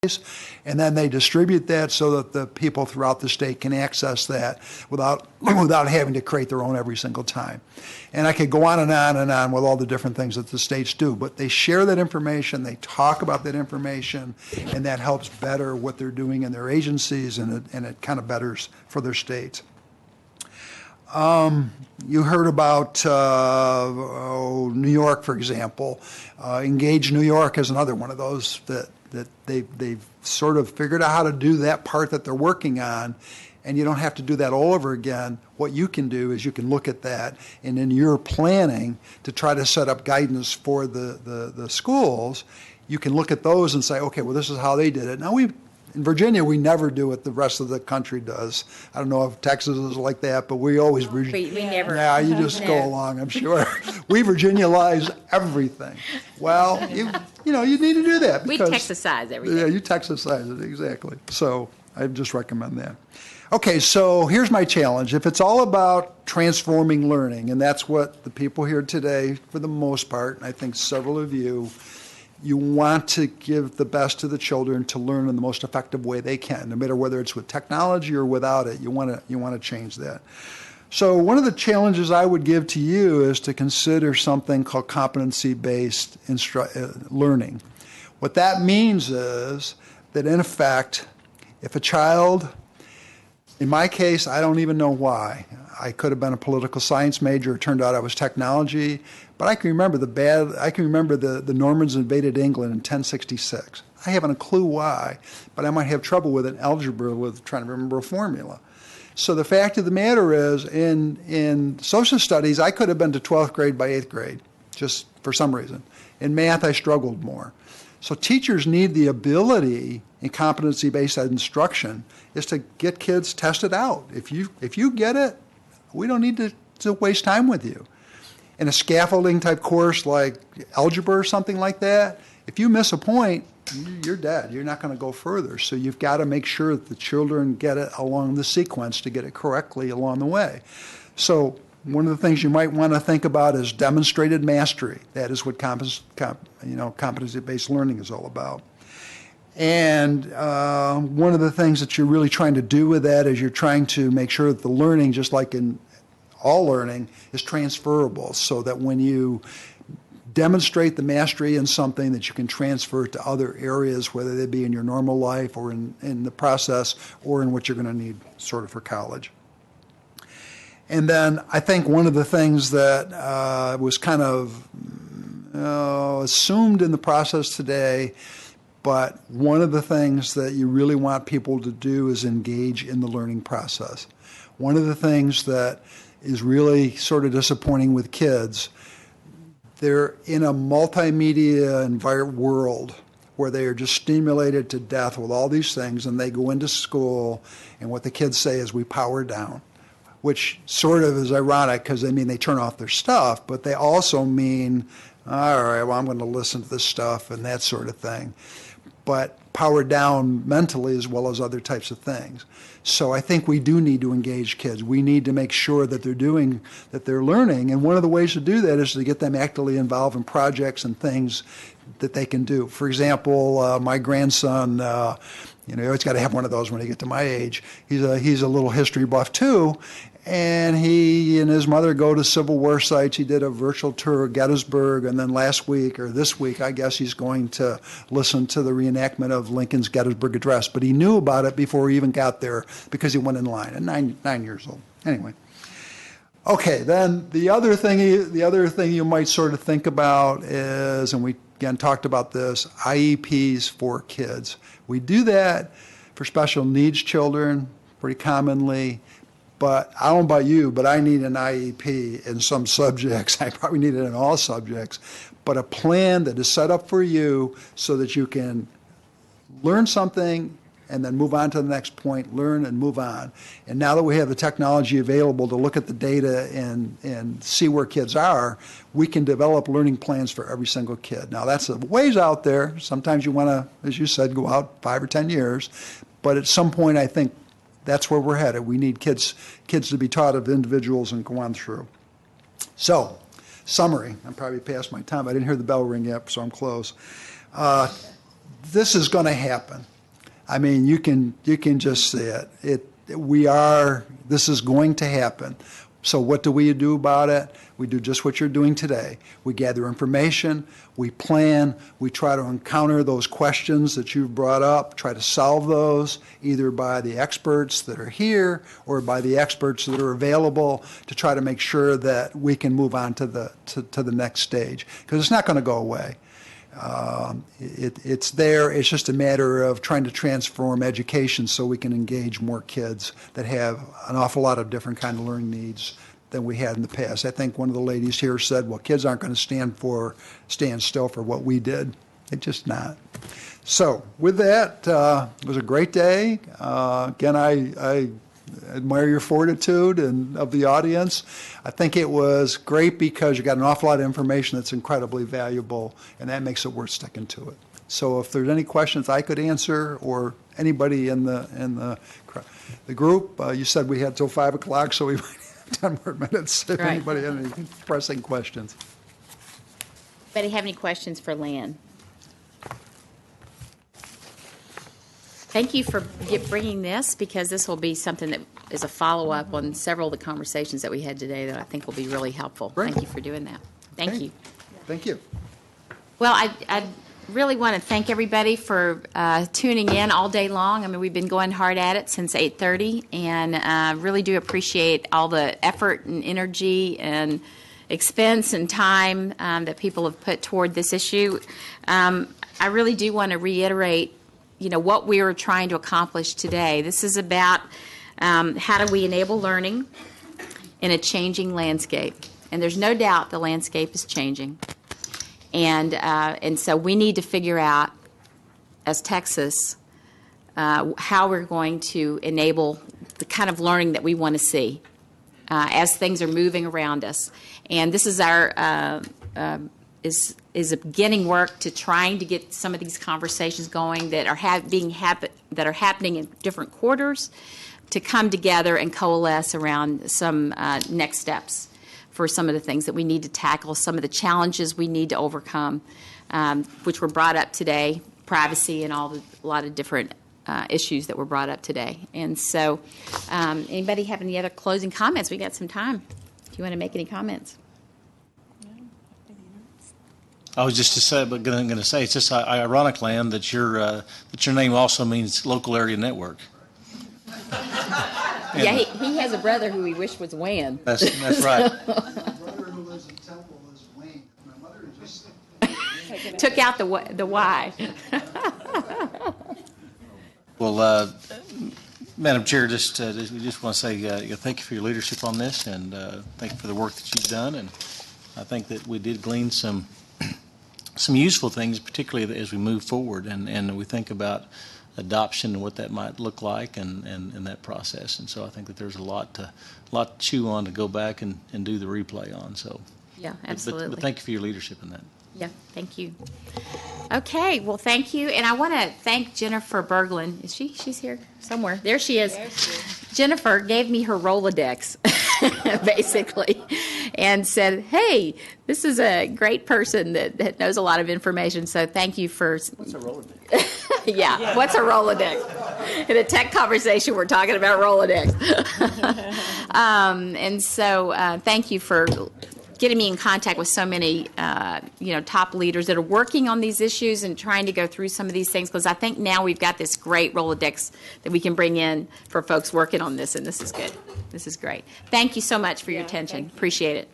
and then they distribute that so that the people throughout the state can access that without having to create their own every single time. And I could go on and on and on with all the different things that the states do, but they share that information, they talk about that information, and that helps better what they're doing in their agencies, and it kind of betters for their states. You heard about New York, for example. Engage New York is another one of those that they've sort of figured out how to do that part that they're working on, and you don't have to do that all over again. What you can do is you can look at that, and in your planning to try to set up guidance for the schools, you can look at those and say, okay, well, this is how they did it. Now, in Virginia, we never do what the rest of the country does. I don't know if Texas is like that, but we always... We never... Yeah, you just go along, I'm sure. We Virginialize everything. Well, you need to do that. We Texasize everything. Yeah, you Texasize it, exactly. So I just recommend that. Okay, so here's my challenge. If it's all about transforming learning, and that's what the people here today, for the most part, and I think several of you want to give the best to the children to learn in the most effective way they can, no matter whether it's with technology or without it. You want to change that. So one of the challenges I would give to you is to consider something called competency-based learning. What that means is that, in effect, if a child, in my case, I don't even know why. I could have been a political science major. It turned out I was technology. But I can remember the Normans invaded England in 1066. I haven't a clue why, but I might have trouble with an algebra with trying to remember a formula. So the fact of the matter is, in social studies, I could have been to 12th grade by 8th grade, just for some reason. In math, I struggled more. So teachers need the ability in competency-based instruction is to get kids tested out. If you get it, we don't need to waste time with you. In a scaffolding type course like algebra or something like that, if you miss a point, you're dead. You're not going to go further. So you've got to make sure that the children get it along the sequence to get it correctly along the way. So one of the things you might want to think about is demonstrated mastery. That is what competency-based learning is all about. And one of the things that you're really trying to do with that is you're trying to make sure that the learning, just like in all learning, is transferable, so that when you demonstrate the mastery in something, that you can transfer it to other areas, whether they be in your normal life or in the process or in what you're going to need sort of for college. And then I think one of the things that was kind of assumed in the process today, but one of the things that you really want people to do is engage in the learning process. One of the things that is really sort of disappointing with kids, they're in a multimedia world where they are just stimulated to death with all these things, and they go into school, and what the kids say is, we power down, which sort of is ironic because they mean they turn off their stuff, but they also mean, all right, well, I'm going to listen to this stuff and that sort of thing. But power down mentally as well as other types of things. So I think we do need to engage kids. We need to make sure that they're learning. And one of the ways to do that is to get them actively involved in projects and things that they can do. For example, my grandson, you always got to have one of those when you get to my age. He's a little history buff too. And he and his mother go to Civil War sites. He did a virtual tour of Gettysburg, and then last week, or this week, I guess he's going to listen to the reenactment of Lincoln's Gettysburg Address. But he knew about it before he even got there because he went in line at 9 years old. Anyway. Okay, then the other thing you might sort of think about is, and we again talked about this, IEPs for kids. We do that for special needs children pretty commonly. But I don't know about you, but I need an IEP in some subjects. I probably need it in all subjects. But a plan that is set up for you so that you can learn something and then move on to the next point, learn and move on. And now that we have the technology available to look at the data and see where kids are, we can develop learning plans for every single kid. Now that's a ways out there. Sometimes you want to, as you said, go out 5 or 10 years. But at some point, I think that's where we're headed. We need kids to be taught of individuals and go on through. So, summary. I'm probably past my time. I didn't hear the bell ring yet, so I'm close. this is going to happen. I mean, you can just see it. This is going to happen. So what do we do about it? We do just what you're doing today. We gather information, we plan, we try to encounter those questions that you've brought up, try to solve those either by the experts that are here or by the experts that are available to try to make sure that we can move on to the next stage. Because it's not going to go away. It's there. It's just a matter of trying to transform education so we can engage more kids that have an awful lot of different kind of learning needs than we had in the past. I think one of the ladies here said, well, kids aren't going to stand still for what we did. It's just not. So with that, it was a great day. Again, I admire your fortitude and of the audience. I think it was great because you got an awful lot of information that's incredibly valuable, and that makes it worth sticking to it. So if there's any questions I could answer, or anybody in the group, you said we had till 5 o'clock, so we might have 10 more minutes if anybody had any pressing questions. Anybody have any questions for Lynn? Thank you for bringing this, because this will be something that is a follow-up on several of the conversations that we had today that I think will be really helpful. Great. Thank you for doing that. Thank you. Thank you. Well, I really want to thank everybody for tuning in all day long. I mean, we've been going hard at it since 8:30, and really do appreciate all the effort and energy and expense and time that people have put toward this issue. I really do want to reiterate what we are trying to accomplish today. This is about how do we enable learning in a changing landscape. And there's no doubt the landscape is changing. And so we need to figure out, as Texas, how we're going to enable the kind of learning that we want to see as things are moving around us. And this is our is a beginning work to trying to get some of these conversations going that are happening in different quarters, to come together and coalesce around some next steps for some of the things that we need to tackle, some of the challenges we need to overcome, which were brought up today, privacy and a lot of different issues that were brought up today. And so, anybody have any other closing comments? We got some time if you want to make any comments. I was just going to say, it's just ironic, Lan, that your name also means local area network. Yeah, he has a brother who he wished was Wayne. That's right. My brother who lives in Temple is Wayne. My mother just Took out the Y. Well, Madam Chair, we just want to say thank you for your leadership on this, and thank you for the work that you've done. And I think that we did glean some useful things, particularly as we move forward and we think about adoption and what that might look like and that process. And so I think that there's a lot to chew on, to go back and do the replay on. So Yeah, absolutely. But thank you for your leadership in that. Yeah, thank you. Okay, well, thank you. And I want to thank Jennifer Berglund. Is she? She's here somewhere. There she is. Jennifer gave me her Rolodex, basically, and said, hey, this is a great person that knows a lot of information, so thank you for... What's a Rolodex? Yeah, what's a Rolodex? In a tech conversation, we're talking about Rolodex. And so thank you for getting me in contact with so many, top leaders that are working on these issues and trying to go through some of these things, because I think now we've got this great Rolodex that we can bring in for folks working on this, and this is good. This is great. Thank you so much for your attention. Appreciate it.